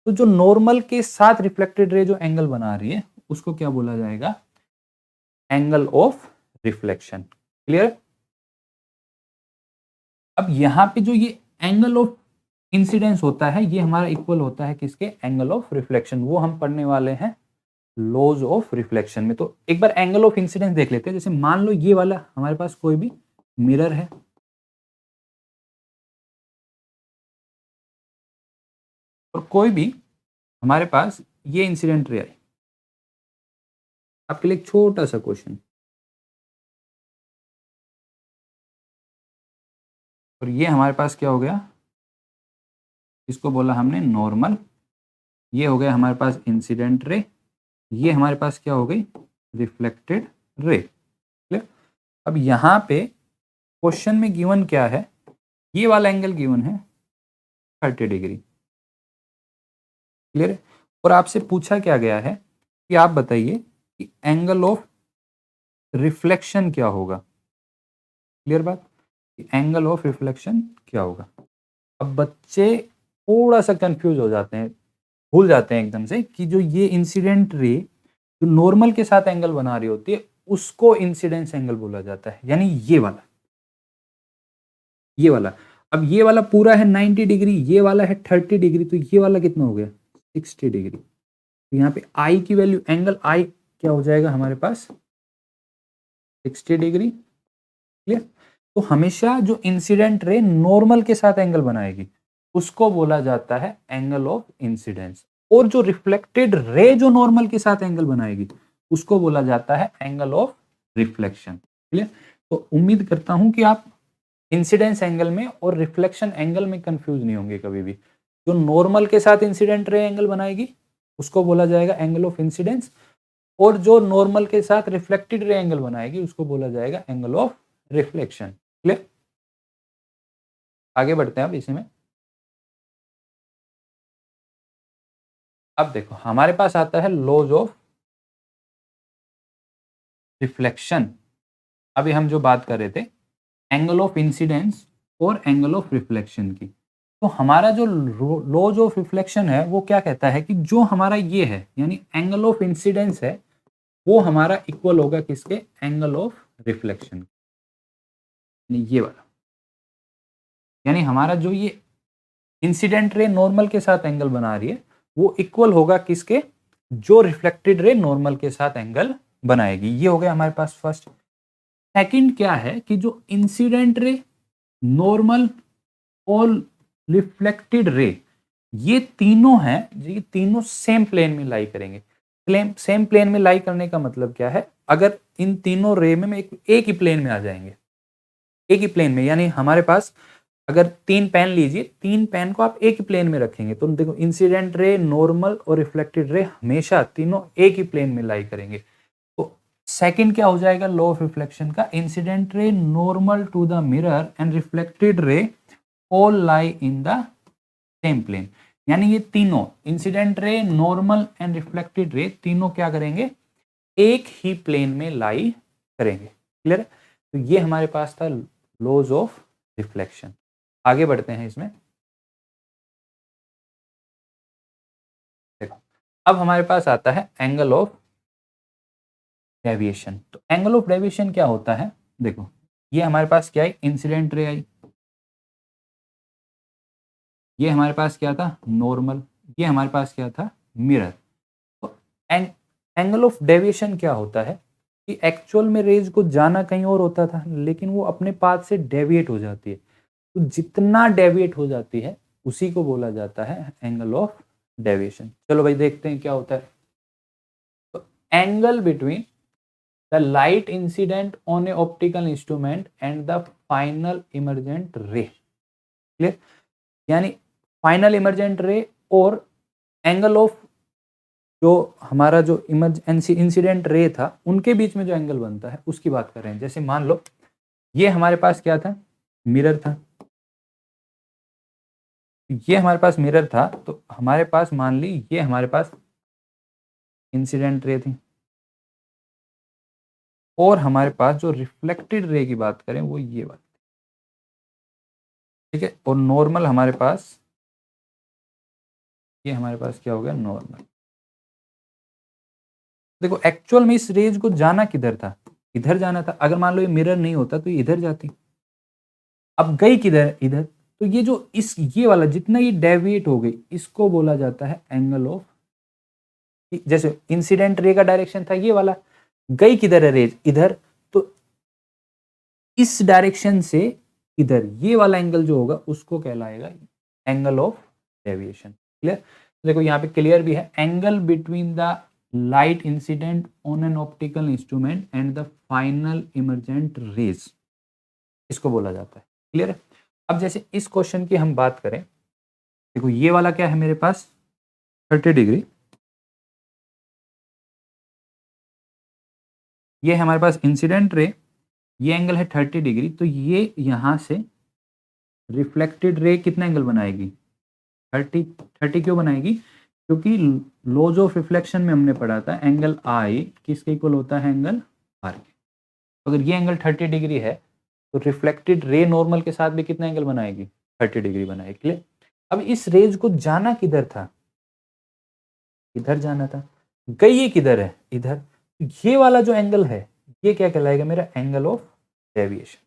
तो जो नॉर्मल के साथ रिफ्लेक्टेड रे जो एंगल बना रही है उसको क्या बोला जाएगा, एंगल ऑफ रिफ्लेक्शन। क्लियर? अब यहां पे जो ये एंगल ऑफ इंसिडेंस होता है ये हमारा इक्वल होता है किसके, एंगल ऑफ रिफ्लेक्शन। वो हम पढ़ने वाले हैं लॉज ऑफ रिफ्लेक्शन में। तो एक बार एंगल ऑफ इंसिडेंस देख लेते हैं। जैसे मान लो ये वाला हमारे पास कोई भी मिरर है, और कोई भी हमारे पास ये इंसिडेंट रे आई। आपके लिए एक छोटा सा क्वेश्चन, और ये हमारे पास क्या हो गया, इसको बोला हमने नॉर्मल, ये हो गया हमारे पास इंसिडेंट रे, ये हमारे पास क्या हो गई, रिफ्लेक्टेड रे। क्लियर? अब यहाँ पे क्वेश्चन में गिवन क्या है, ये वाला एंगल गिवन है 30 डिग्री। क्लियर है? और आपसे पूछा क्या गया है कि आप बताइए कि एंगल ऑफ रिफ्लेक्शन क्या होगा। क्लियर बात? एंगल ऑफ रिफ्लेक्शन क्या होगा। अब बच्चे थोड़ा सा कंफ्यूज हो जाते हैं, भूल जाते हैं एकदम से कि जो ये इंसिडेंट रे जो नॉर्मल के साथ एंगल बना रही होती है उसको इंसिडेंस एंगल बोला जाता है, यानी ये वाला, ये वाला। अब ये वाला पूरा है 90 डिग्री, ये वाला है 30 डिग्री, तो ये वाला कितना हो गया, 60 डिग्री। तो यहाँ पे आई की वैल्यू, एंगल आई क्या हो जाएगा हमारे पास, 60 डिग्री। क्लियर? तो हमेशा जो इंसिडेंट रे नॉर्मल के साथ एंगल बनाएगी उसको बोला जाता है एंगल ऑफ इंसिडेंस, और जो रिफ्लेक्टेड रे जो नॉर्मल के साथ एंगल बनाएगी उसको बोला जाता है एंगल ऑफ रिफ्लेक्शन। क्लियर? तो उम्मीद करता हूं कि आप इंसिडेंस एंगल में और रिफ्लेक्शन एंगल में कंफ्यूज नहीं होंगे कभी भी। जो नॉर्मल के साथ इंसिडेंट रे एंगल बनाएगी उसको बोला जाएगा एंगल ऑफ इंसिडेंस, और जो नॉर्मल के साथ रिफ्लेक्टेड रे एंगल बनाएगी उसको बोला जाएगा एंगल ऑफ रिफ्लेक्शन। क्लियर? आगे बढ़ते हैं अब इसी में। अब देखो हमारे पास आता है लॉज ऑफ रिफ्लेक्शन। अभी हम जो बात कर रहे थे एंगल ऑफ इंसिडेंस और एंगल ऑफ रिफ्लेक्शन की, तो हमारा जो लॉज ऑफ रिफ्लेक्शन है वो क्या कहता है कि जो हमारा ये है यानी एंगल ऑफ इंसिडेंस है वो हमारा इक्वल होगा किसके, एंगल ऑफ रिफ्लेक्शन, ये वाला। यानी हमारा जो ये इंसिडेंट रे नॉर्मल के साथ एंगल बना रही है वो इक्वल होगा किसके, जो रिफ्लेक्टेड रे नॉर्मल के साथ एंगल बनाएगी। ये हो गया हमारे पास फर्स्ट। सेकंड क्या है कि जो इंसिडेंट रे, नॉर्मल और रिफ्लेक्टेड रे, ये तीनों हैं, ये तीनों सेम प्लेन में लाई करेंगे। सेम प्लेन में लाई करने का मतलब क्या है, अगर इन तीनों रे में एक ही प्लेन में आ जाएंगे, एक ही प्लेन में, यानी हमारे पास अगर 3 पेन लीजिए, 3 पेन को आप एक ही प्लेन में रखेंगे तो देखो इंसिडेंट रे, नॉर्मल और रिफ्लेक्टेड रे हमेशा तीनों एक ही प्लेन में लाई करेंगे। तो सेकंड क्या हो जाएगा लॉ ऑफ रिफ्लेक्शन का, incident ray normal to the mirror and reflected ray all lie in the same plane. यानी ये तीनों incident ray, normal and reflected रे तीनों क्या करेंगे, एक ही प्लेन में लाई करेंगे। क्लियर? तो ये हमारे पास था लॉज ऑफ रिफ्लेक्शन। आगे बढ़ते हैं इसमें। देखो अब हमारे पास आता है एंगल ऑफ डेविएशन। तो एंगल ऑफ डेविएशन क्या होता है, देखो ये हमारे पास क्या है, इंसिडेंट रे आई, ये हमारे पास क्या था नॉर्मल, ये हमारे पास क्या था मिरर। तो एंगल ऑफ डेविएशन क्या होता है कि एक्चुअल में रेज को जाना कहीं और होता था लेकिन वो अपने पाथ से डेविएट हो जाती है। तो जितना डेविएट हो जाती है उसी को बोला जाता है एंगल ऑफ डेविएशन। चलो भाई देखते हैं क्या होता है। तो angle between the light incident on A optical instrument and the final emergent रे। क्लियर? यानी फाइनल इमर्जेंट रे और एंगल ऑफ जो हमारा जो इंसिडेंट रे था उनके बीच में जो एंगल बनता है उसकी बात कर रहे हैं। जैसे मान लो ये हमारे पास क्या था, मिरर था, ये हमारे पास मिरर था, तो हमारे पास मान ली ये हमारे पास इंसिडेंट रे थी और हमारे पास जो रिफ्लेक्टेड रे की बात करें वो ये बात, ठीक है। और नॉर्मल हमारे पास, ये हमारे पास क्या हो गया नॉर्मल। देखो एक्चुअल में इस रेज को जाना किधर था, इधर जाना था। अगर मान लो ये मिरर नहीं होता तो ये इधर जाती, अब गई किधर, इधर। तो ये जो ये वाला जितना ये डेविएट हो गई इसको बोला जाता है एंगल ऑफ, जैसे इंसिडेंट रे का डायरेक्शन था ये वाला, गई किधर है रेज, इधर। तो इस डायरेक्शन से इधर ये वाला एंगल जो होगा उसको कहलाएगा एंगल ऑफ डेविएशन। क्लियर? देखो यहाँ पे क्लियर भी है, angle between the light incident on an optical instrument and the final emergent rays, इसको बोला जाता है। क्लियर है? अब जैसे इस क्वेश्चन की हम बात करें, देखो ये वाला क्या है मेरे पास 30 डिग्री, ये हमारे पास इंसिडेंट रे, ये एंगल है 30 डिग्री। तो ये यहां से रिफ्लेक्टेड रे कितना एंगल बनाएगी 30। 30 क्यों बनाएगी, क्योंकि लॉज ऑफ रिफ्लेक्शन में हमने पढ़ा था एंगल आई किसके इक्वल होता है, एंगल आर के। अगर ये एंगल 30 डिग्री है तो रिफ्लेक्टेड रे नॉर्मल के साथ भी कितना एंगल बनाएगी, 30 डिग्री बनाएगी। क्लियर? अब इस रेज को जाना किधर था, इधर जाना था, गई ये किधर है, इधर। ये वाला जो एंगल है ये क्या कहलाएगा मेरा एंगल ऑफ डेविएशन।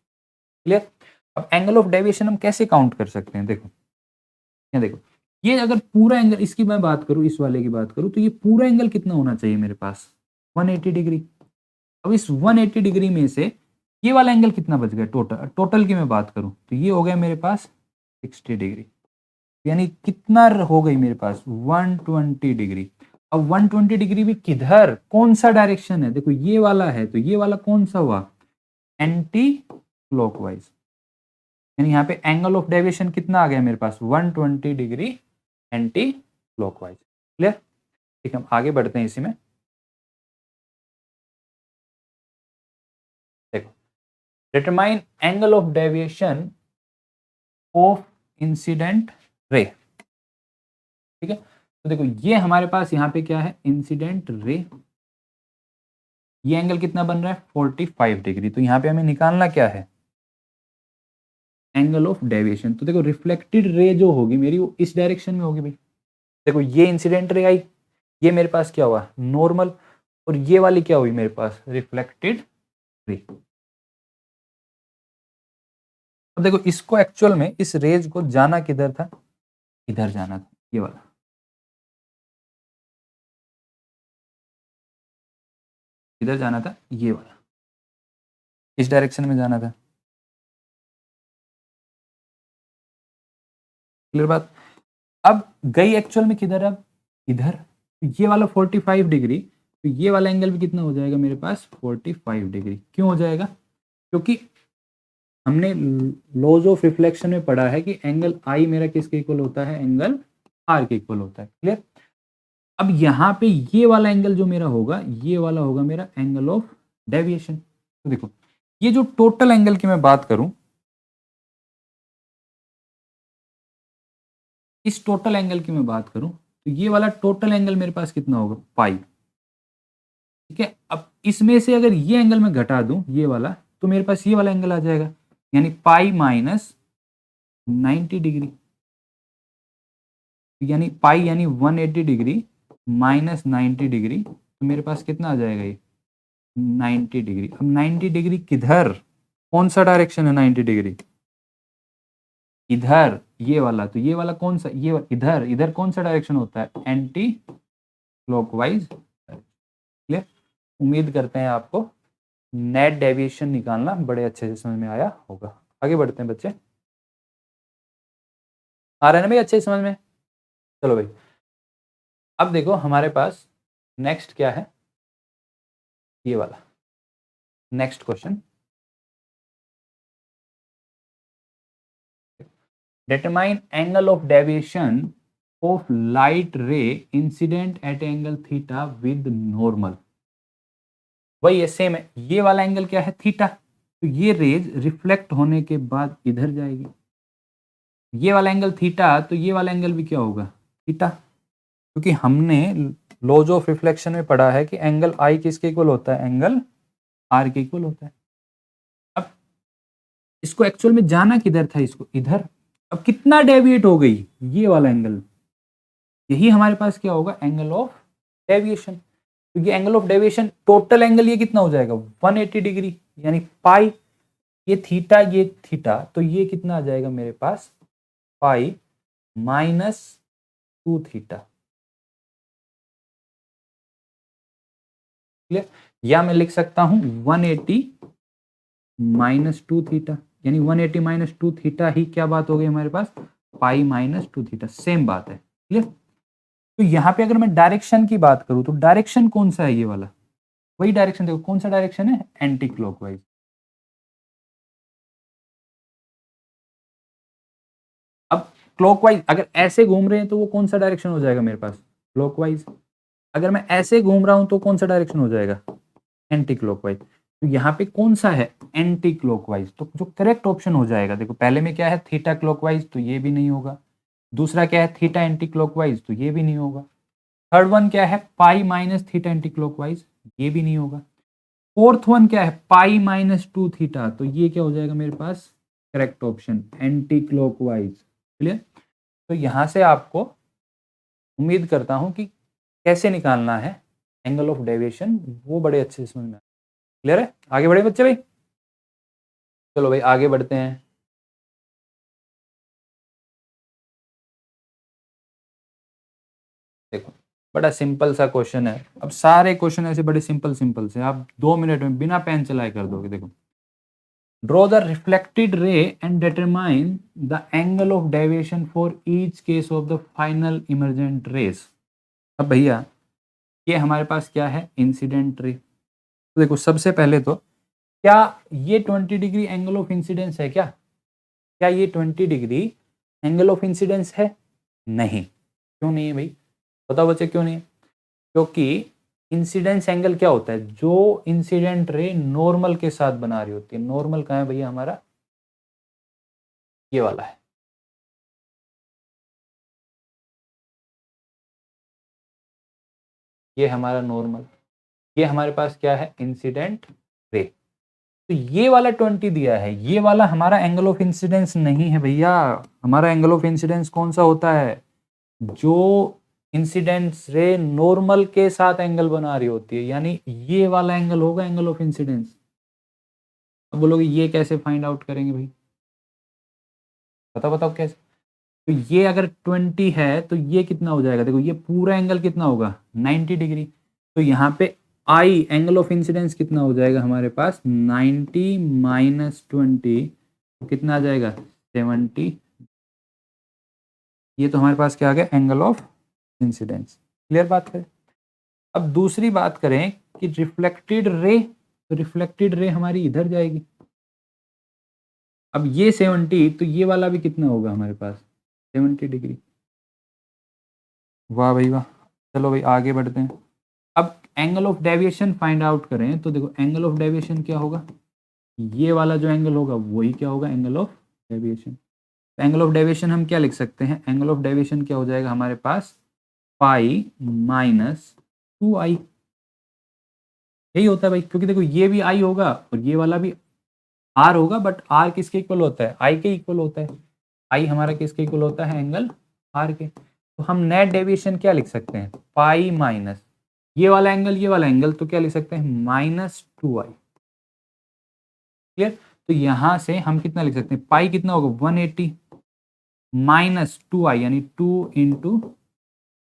क्लियर? अब एंगल ऑफ डेविएशन हम कैसे काउंट कर सकते हैं, देखो ये देखो, ये अगर पूरा एंगल, इसकी मैं बात करूं, इस वाले की बात करूं, तो ये पूरा एंगल कितना होना चाहिए मेरे पास 180 डिग्री। अब इस 180 डिग्री में से ये वाला एंगल कितना बच गया, टोटल टोटल की मैं बात करूं तो ये हो गया मेरे पास 60 डिग्री। यानी कितना हो गई मेरे पास 120 डिग्री। अब 120 डिग्री भी किधर, कौन सा डायरेक्शन है, देखो ये वाला है, तो ये वाला कौन सा हुआ, एंटी क्लॉकवाइज। यानी यहाँ पे एंगल ऑफ डेविएशन कितना आ गया मेरे पास 120 डिग्री एंटी क्लॉकवाइज। क्लियर? ठीक है, हम आगे बढ़ते हैं इसी में। देखो determine angle of deviation of incident ray. ठीक है, तो देखो ये हमारे पास यहाँ पे क्या है इंसिडेंट रे, ये एंगल कितना बन रहा है 45 डिग्री। तो यहाँ पे हमें निकालना क्या है, एंगल ऑफ डेविएशन। तो देखो रिफ्लेक्टेड रे जो होगी मेरी वो इस डायरेक्शन में होगी भाई। देखो ये इंसिडेंट रे आई, ये मेरे पास क्या हुआ नॉर्मल, और ये वाली क्या हुई मेरे पास रिफ्लेक्टेड रे। अब देखो इसको एक्चुअल में इस रेज को जाना किधर था, इधर जाना था, ये वाला इधर जाना था, ये वाला इस डायरेक्शन में जाना था। क्लियर बात? अब गई एक्चुअल में किधर, अब इधर। तो ये वाला 45 डिग्री, तो ये वाला एंगल भी कितना हो जाएगा मेरे पास 45 डिग्री। क्यों हो जाएगा, क्योंकि हमने लॉज ऑफ रिफ्लेक्शन में पढ़ा है कि एंगल आई मेरा किसके इक्वल होता है, एंगल आर के इक्वल होता है। क्लियर। अब यहाँ पे ये वाला एंगल जो मेरा होगा, ये वाला होगा मेरा एंगल ऑफ डेविएशन। तो देखो ये जो टोटल एंगल की मैं बात करूं, इस टोटल एंगल की मैं बात करूं तो ये वाला टोटल एंगल मेरे पास कितना होगा, पाई। ठीक है। अब इसमें से अगर ये एंगल मैं घटा दूं ये वाला, तो मेरे पास ये वाला एंगल आ जाएगा, यानी पाई माइनस 90 डिग्री, यानी पाई यानी 180 डिग्री माइनस 90 डिग्री, तो मेरे पास कितना आ जाएगा ये 90 डिग्री। अब 90 डिग्री किधर, कौन सा डायरेक्शन है 90 डिग्री, इधर ये वाला। तो ये वाला कौन सा, ये इधर, इधर कौन सा डायरेक्शन होता है, एंटी क्लॉकवाइज। क्लियर। उम्मीद करते हैं आपको नेट डेविएशन निकालना बड़े अच्छे से समझ में आया होगा। आगे बढ़ते हैं बच्चे, आ रहा है ना भाई अच्छे से समझ में। चलो भाई अब देखो हमारे पास नेक्स्ट क्या है, ये वाला next question. Determine angle of deviation of light ray incident at angle theta with normal। वही है, सेम है। ये वाला एंगल क्या है, थीटा। तो ये रेज रिफ्लेक्ट होने के बाद इधर जाएगी। ये वाला एंगल थीटा, तो ये वाला एंगल भी क्या होगा, थीटा। क्योंकि हमने लॉज ऑफ रिफ्लेक्शन में पढ़ा है कि एंगल आई किसके इक्वल होता है, एंगल आर के इक्वल होता है। अब इसको एक्चुअल में जाना किधर था, इसको इधर। अब कितना डेविएट हो गई ये वाला एंगल, यही हमारे पास क्या होगा, एंगल ऑफ डेविएशन। तो ये angle of deviation total angle ये कितना हो जाएगा 180 डिग्री, यानी पाई, ये थीटा, तो ये कितना आ जाएगा मेरे पास पाई माइनस 2 थीटा। क्लियर। या मैं लिख सकता हूं 180 माइनस 2 थीटा, यानी 180 माइनस 2 थीटा ही क्या बात हो गई हमारे पास, पाई माइनस 2 थीटा, सेम बात है। क्लियर। तो यहां पे अगर मैं डायरेक्शन की बात करूं तो डायरेक्शन कौन सा है, ये वाला वही डायरेक्शन। देखो कौन सा डायरेक्शन है, एंटी क्लॉकवाइज। अब क्लॉकवाइज अगर ऐसे घूम रहे हैं तो वो कौन सा डायरेक्शन हो जाएगा मेरे पास, क्लॉकवाइज। अगर मैं ऐसे घूम रहा हूं तो कौन सा डायरेक्शन हो जाएगा, एंटी क्लॉकवाइज। तो यहाँ पे कौन सा है, एंटी क्लॉकवाइज। तो जो करेक्ट ऑप्शन हो जाएगा, देखो पहले में क्या है, थीटा क्लॉकवाइज, तो ये भी नहीं होगा। दूसरा क्या है, थीटा एंटी क्लॉकवाइज, तो ये भी नहीं होगा। थर्ड वन क्या है, pi minus theta anti clockwise, ये भी नहीं होगा। फोर्थ वन क्या है, पाई माइनस 2 थीटा, तो ये क्या हो जाएगा मेरे पास, correct option anticlockwise. Clear. तो यहां से आपको उम्मीद करता हूं कि कैसे निकालना है एंगल ऑफ डेविएशन, वो बड़े अच्छे से समझ में। क्लियर है। आगे बढ़े बच्चे भाई, चलो भाई आगे बढ़ते हैं। देखो बड़ा सिंपल सा क्वेश्चन है। अब सारे क्वेश्चन ऐसे बड़े सिंपल सिंपल से आप 2 मिनट में बिना पेन चलाए कर दोगे। देखो, draw the reflected ray and determine the angle of deviation for each case of the final emergent rays. अब भैया ये हमारे पास क्या है, इंसिडेंट रे। तो देखो सबसे पहले तो क्या ये 20 डिग्री एंगल ऑफ इंसिडेंस है, क्या ये 20 डिग्री एंगल ऑफ इंसिडेंस है, नहीं। क्यों नहीं है भाई, बताओ बच्चे क्यों नहीं है। क्योंकि इंसिडेंस एंगल क्या होता है, जो इंसिडेंट रे नॉर्मल के साथ बना रही होती है। नॉर्मल कहाँ है भैया हमारा, ये वाला है। ये हमारा नॉर्मल, ये हमारे पास क्या है, इंसिडेंट रे। तो ये वाला 20 दिया है, ये वाला हमारा एंगल ऑफ इंसिडेंस नहीं है भैया। हमारा एंगल ऑफ इंसिडेंस कौन सा होता है, जो इंसिडेंस रे नॉर्मल के साथ एंगल बना रही होती है, यानी ये वाला एंगल होगा एंगल ऑफ इंसिडेंस। अब बोलोगे ये कैसे फाइंड आउट करेंगे भाई, बताओ बताओ कैसे। तो ये अगर 20 है तो ये कितना हो जाएगा, देखो ये पूरा एंगल कितना होगा 90 डिग्री। तो यहाँ पे आई एंगल ऑफ इंसिडेंस कितना हो जाएगा हमारे पास, 90 माइनस 20 कितना आ जाएगा 70। ये तो हमारे पास क्या आ गया, एंगल ऑफ इंसिडेंस। क्लियर बात करें। अब दूसरी बात करें कि रिफ्लेक्टेड रे, तो रिफ्लेक्टेड रे हमारी इधर जाएगी। अब ये 70, तो ये वाला भी कितना होगा हमारे पास 70 डिग्री। वाह भाई वाह। चलो भाई आगे बढ़ते हैं। अब angle of deviation find out करें तो देखो एंगल ऑफ डेविएशन क्या होगा, ये वाला जो एंगल होगा वही क्या होगा angle of deviation. Angle of deviation हम क्या लिख सकते हैं, एंगल ऑफ डेविएशन क्या हो जाएगा हमारे पास पाई माइनस 2i। यही होता है भाई, क्योंकि देखो ये भी i होगा और ये वाला भी r होगा, बट r किसके इक्वल होता है, i के इक्वल होता है। i हमारा किसके इक्वल होता है, एंगल r के। तो हम नेट डेविएशन क्या लिख सकते हैं, पाई माइनस ये वाला एंगल, ये वाला एंगल, तो क्या लिख सकते हैं -2i। क्लियर। तो यहां से हम कितना लिख सकते हैं, पाई कितना होगा 180 माइनस 2i यानी 2 इंटू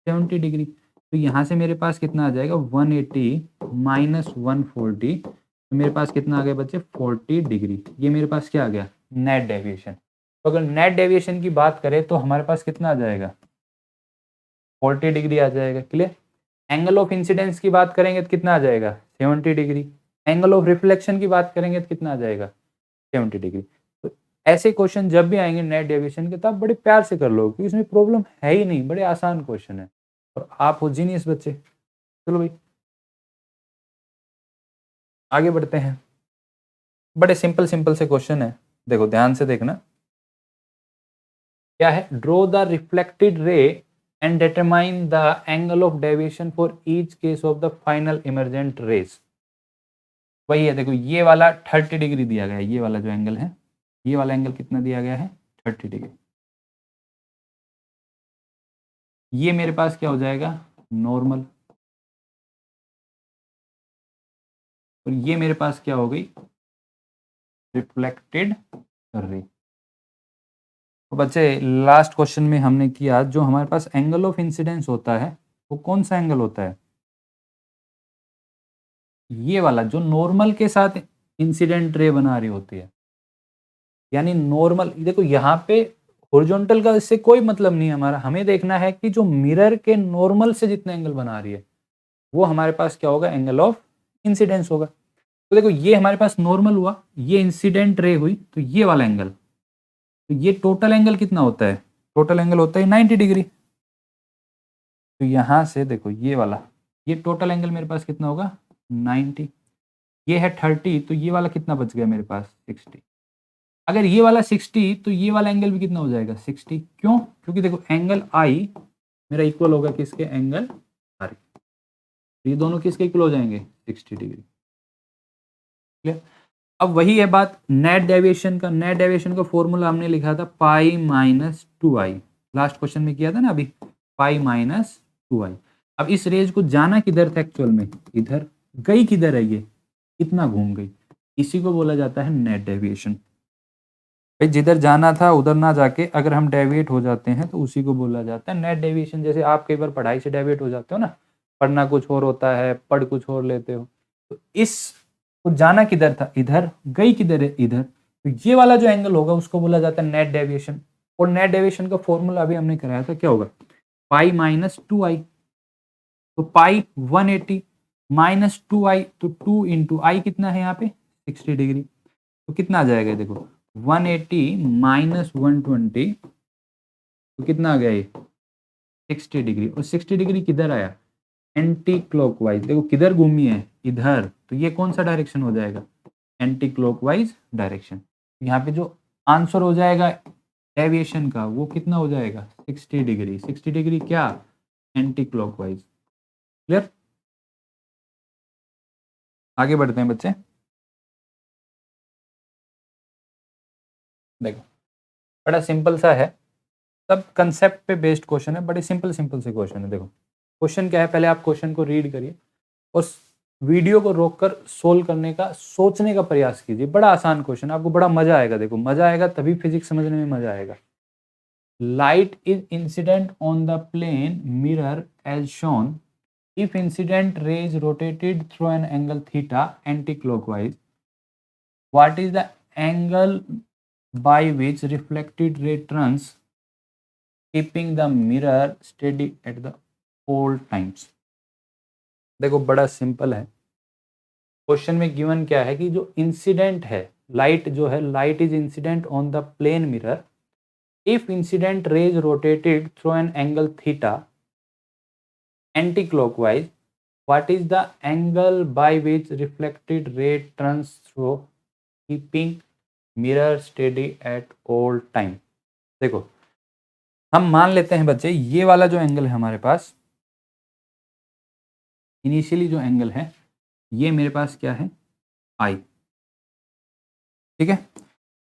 70 डिग्री। तो यहाँ से मेरे पास कितना आ जाएगा 180 माइनस 140, तो मेरे पास कितना आ गया बच्चे 40 डिग्री। ये मेरे पास क्या आ गया नेट डेविएशन। तो अगर नेट डेविएशन की बात करें तो हमारे पास कितना आ जाएगा 40 डिग्री आ जाएगा। क्लियर। एंगल ऑफ इंसिडेंस की बात करेंगे तो कितना आ जाएगा 70 डिग्री। एंगल ऑफ रिफ्लेक्शन की बात करेंगे तो कितना आ जाएगा 70 डिग्री। तो ऐसे क्वेश्चन जब भी आएंगे नेट डेविएशन के, तो आप बड़े प्यार से कर लो क्योंकि इसमें प्रॉब्लम है ही नहीं, बड़े आसान क्वेश्चन है और आप हो जीनियस बच्चे। चलो भाई आगे बढ़ते हैं। बड़े सिंपल सिंपल से क्वेश्चन है, देखो ध्यान से देखना। क्या है, draw the reflected ray and determine the angle of deviation for each case of the final emergent rays. वही है, देखो ये वाला 30 डिग्री दिया गया है, ये वाला जो एंगल है, ये वाला एंगल कितना दिया गया है 30 डिग्री। ये मेरे पास क्या हो जाएगा नॉर्मल, और ये मेरे पास क्या हो गई रिफ्लेक्टेड रे। तो बच्चे लास्ट क्वेश्चन में हमने किया, जो हमारे पास एंगल ऑफ इंसिडेंस होता है वो कौन सा एंगल होता है, ये वाला जो नॉर्मल के साथ इंसिडेंट रे बना रही होती है। यानी नॉर्मल, देखो यहाँ पे हॉरिजॉन्टल का इससे कोई मतलब नहीं है हमारा, हमें देखना है कि जो मिरर के नॉर्मल से जितने एंगल बना रही है वो हमारे पास क्या होगा एंगल ऑफ इंसिडेंस होगा। तो देखो ये हमारे पास नॉर्मल हुआ, ये इंसिडेंट रे हुई, तो ये वाला एंगल, तो ये टोटल एंगल कितना होता है, टोटल एंगल होता है 90 डिग्री। तो यहां से देखो ये वाला, ये टोटल एंगल मेरे पास कितना होगा 90, ये है 30, तो ये वाला कितना बच गया मेरे पास 60। अगर ये वाला 60 तो ये वाला एंगल भी कितना हो जाएगा 60। क्यों, क्योंकि देखो एंगल आई मेरा इक्वल होगा किसके एंगल आर। तो ये दोनों किसके इक्वल हो जाएंगे 60 डिग्री। क्लियर। अब वही है बात नेट डेविएशन का, नेट डेविएशन का फॉर्मूला हमने लिखा था pi minus 2i, last question में किया था ना अभी, पाई माइनस 2i। अब इस रेंज को जाना किधर था एक्चुअल में, इधर गई किधर है, ये कितना घूम गई, इसी को बोला जाता है नेट डेविएशन। भाई जिधर जाना था उधर ना जाके अगर हम डेविएट हो जाते हैं तो उसी को बोला जाता है नेट डेविएशन। जैसे आप कई बार पढ़ाई से डेविएट हो जाते हो ना, पढ़ना कुछ और होता है, पढ़ कुछ और लेते हो, तो इस को जाना किधर था इधर, गई किधर है इधर, तो ये वाला जो एंगल होगा उसको बोला जाता है नेट डेविएशन। और नेट डेविएशन का फॉर्मूला अभी हमने कराया था, क्या होगा पाई माइनस 2i। तो पाई 180 माइनस 2i, तो 2 इंटू आई कितना है यहाँ पे 60 डिग्री। तो कितना आ जाएगा देखो 180 माइनस 120, तो कितना आ गया ये 60 डिग्री। और 60 डिग्री किधर आया एंटी क्लॉकवाइज, देखो किधर घूमी है इधर, तो ये कौन सा डायरेक्शन हो जाएगा एंटी क्लॉकवाइज डायरेक्शन। यहाँ पे जो आंसर हो जाएगा डेविएशन का वो कितना हो जाएगा 60 डिग्री। 60 डिग्री क्या एंटी क्लॉकवाइज। क्लियर। आगे बढ़ते हैं बच्चे। देखो बड़ा सिंपल सा है, सब कंसेप्ट पे बेस्ड क्वेश्चन है, बड़े सिंपल सिंपल से क्वेश्चन है। देखो क्वेश्चन क्या है, पहले आप क्वेश्चन को रीड करिए और वीडियो को रोककर सोल्व करने का सोचने का प्रयास कीजिए। बड़ा आसान क्वेश्चन, आपको बड़ा मजा आएगा। देखो मजा आएगा तभी फिजिक्स समझने में मजा आएगा। Light is incident on the plane mirror as shown if incident rays rotated through an angle theta anti-clockwise, what is the angle by which reflected ray turns keeping the mirror steady at the all times। देखो बड़ा simple है, question में given क्या है कि जो incident है light जो है, light is incident on the plane mirror if incident rays rotated through an angle theta anticlockwise, what is the angle by which reflected ray turns through keeping mirror steady at all time? देखो, हम मान लेते हैं बच्चे, ये वाला जो angle है हमारे पास, इनिशियली जो एंगल है ये मेरे पास क्या है, आई, ठीक है।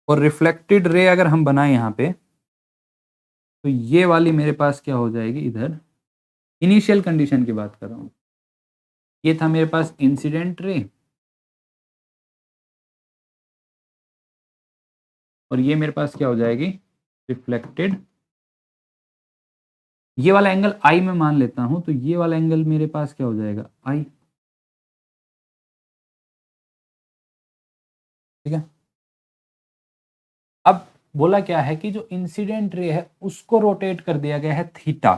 और रिफ्लेक्टेड रे अगर हम बनाए यहाँ पे, तो ये वाली मेरे पास क्या हो जाएगी, इधर इनिशियल कंडीशन की बात कर रहा हूँ, ये था मेरे पास इंसिडेंट रे और ये मेरे पास क्या हो जाएगी, रिफ्लेक्टेड। ये वाला एंगल आई में मान लेता हूं, तो ये वाला एंगल मेरे पास क्या हो जाएगा, आई, ठीक है। अब बोला क्या है कि जो इंसिडेंट रे है उसको रोटेट कर दिया गया है थीटा,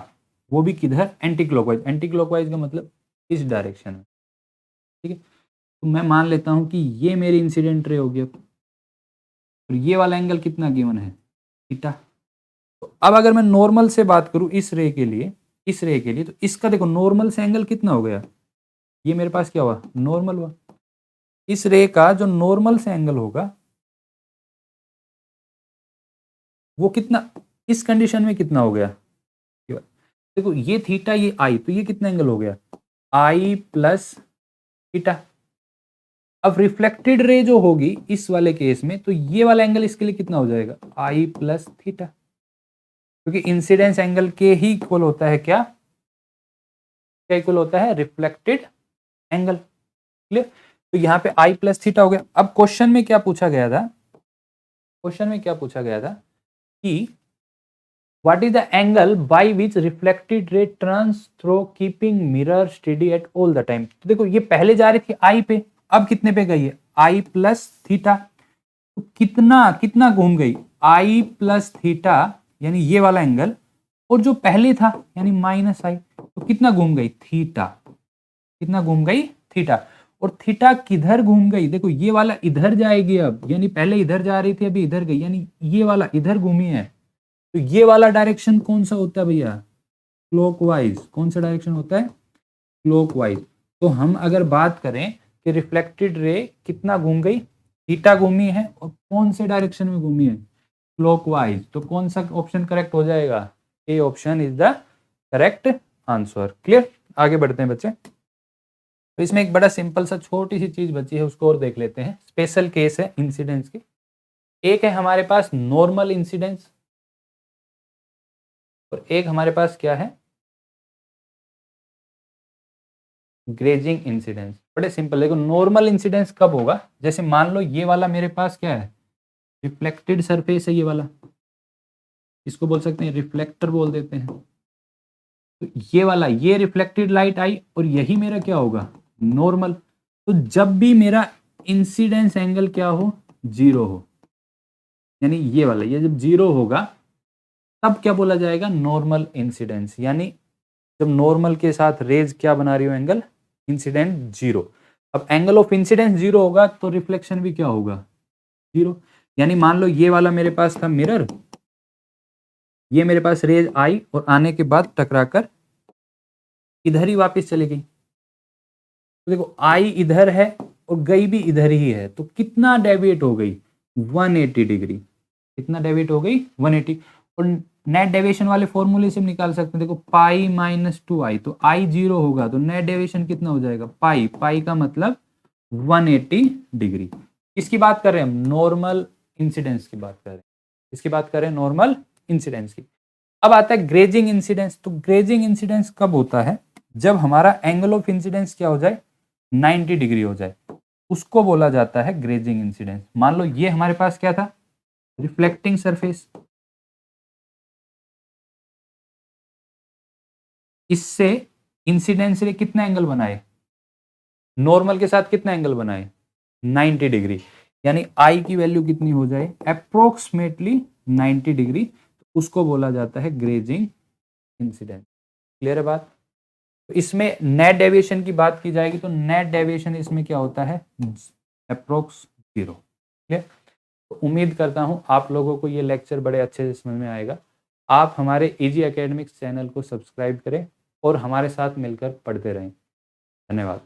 वो भी किधर, एंटी क्लॉकवाइज। एंटी क्लॉकवाइज का मतलब इस डायरेक्शन में, ठीक है। तो मैं मान लेता हूं कि ये मेरी इंसिडेंट रे हो गया, और ये वाला एंगल कितना गिवन है, थीटा। तो अब अगर मैं नॉर्मल से बात करूं इस रे के लिए, इस रे के लिए, तो इसका देखो नॉर्मल से एंगल कितना हो गया, ये मेरे पास क्या हुआ, नॉर्मल हुआ। इस रे का जो नॉर्मल से एंगल होगा वो कितना, इस कंडीशन में कितना हो गया, देखो ये थीटा ये आई, तो ये कितना एंगल हो गया, आई प्लस थीटा। अब रिफ्लेक्टेड रे जो होगी इस वाले केस में, तो ये वाला एंगल इसके लिए कितना हो जाएगा, आई प्लस थीटा, क्योंकि इंसिडेंस एंगल के ही इक्वल होता है क्या, क्या इक्वल होता है, रिफ्लेक्टेड एंगल। क्लियर। तो यहाँ पे आई प्लस थीटा हो गया। अब क्वेश्चन में क्या पूछा गया था, क्वेश्चन में क्या पूछा गया था कि what is the angle by which reflected ray turns through keeping mirror steady at all the time. तो देखो ये पहले जा रही थी आई पे, अब कितने पे गई है, आई प्लस थीटा। तो कितना कितना घूम गई, आई प्लस थीटा, यानी ये वाला एंगल, और जो पहले था यानी माइनस आई, तो कितना घूम गई, थीटा। कितना घूम गई, थीटा। और थीटा किधर घूम गई, देखो ये वाला इधर जाएगी अब, यानी पहले इधर जा रही थी अभी इधर गई, यानी ये वाला इधर घूमी है। तो ये वाला डायरेक्शन कौन सा होता है भैया, क्लॉकवाइज। कौन सा डायरेक्शन होता है, क्लॉकवाइज। तो हम अगर बात करें कि रिफ्लेक्टेड रे कितना घूम गई, थीटा घूमी है, और कौन से डायरेक्शन में घूमी है, क्लॉकवाइज। तो कौन सा ऑप्शन करेक्ट हो जाएगा, A option is the correct answer. Clear. आगे बढ़ते हैं बच्चे। तो इसमें एक बड़ा सिंपल सा छोटी सी चीज बची है, उसको और देख लेते हैं। स्पेशल केस है इंसिडेंस की। एक है हमारे पास नॉर्मल इंसिडेंस, और एक हमारे पास क्या है, ग्रेजिंग इंसिडेंस। बड़े सिंपल। देखो नॉर्मल इंसिडेंस कब होगा, जैसे मान लो ये वाला मेरे पास क्या है, रिफ्लेक्टेड सरफेस है ये वाला, इसको बोल सकते हैं रिफ्लेक्टर बोल देते हैं। तो ये वाला, ये रिफ्लेक्टेड लाइट आई, और यही मेरा क्या होगा, नॉर्मल। तो जब भी मेरा इंसिडेंस एंगल क्या हो, जीरो हो, यानी ये वाला, ये जब जीरो होगा तब क्या बोला जाएगा, नॉर्मल इंसिडेंस। यानी जब नॉर्मल के साथ रेज क्या बना रही हो, एंगल इंसिडेंट जीरो। अब एंगल ऑफ इंसिडेंस जीरो होगा तो रिफ्लेक्शन भी क्या होगा, जीरो। यानी मान लो ये वाला मेरे पास था मिरर, ये मेरे पास रेज आई और आने के बाद टकराकर इधर ही वापस चली गई। तो देखो आई इधर है और गई भी इधर ही है, तो कितना डेविएट हो गई, 180 डिग्री। कितना डेविएट हो गई, 180। और नेट डेविएशन वाले फॉर्मूले से हम निकाल सकते हैं। देखो पाई माइनस 2i, तो आई जीरो होगा तो नेट डेविएशन कितना हो जाएगा, पाई। पाई का मतलब 180 डिग्री। किसकी बात कर रहे हैं हम, नॉर्मल इंसिडेंस की बात कर रहे हैं। इसकी बात कर रहे हैं, नॉर्मल इंसिडेंस की। अब आता है ग्रेजिंग इंसिडेंस। तो ग्रेजिंग इंसिडेंस कब होता है, जब हमारा एंगल ऑफ इंसिडेंस क्या हो जाए, 90 डिग्री हो जाए, उसको बोला जाता है ग्रेजिंग इंसिडेंस। मान लो ये हमारे पास क्या था, रिफ्लेक्टिंग सरफेस, इससे इंसिडेंस रे कितना एंगल बनाए, नॉर्मल के साथ कितना एंगल बनाए, 90 डिग्री। यानी आई की वैल्यू कितनी हो जाए, अप्रोक्सीमेटली 90 डिग्री। उसको बोला जाता है ग्रेजिंग इंसिडेंस। क्लियर है बात। तो इसमें नेट डेविएशन की बात की जाएगी, तो नेट डेविएशन इसमें क्या होता है, अप्रोक्स जीरो। ठीक है, तो उम्मीद करता हूँ आप लोगों को ये लेक्चर बड़े अच्छे से समझ में आएगा। आप हमारे इजी एकेडमिक्स चैनल को सब्सक्राइब करें और हमारे साथ मिलकर पढ़ते रहें। धन्यवाद।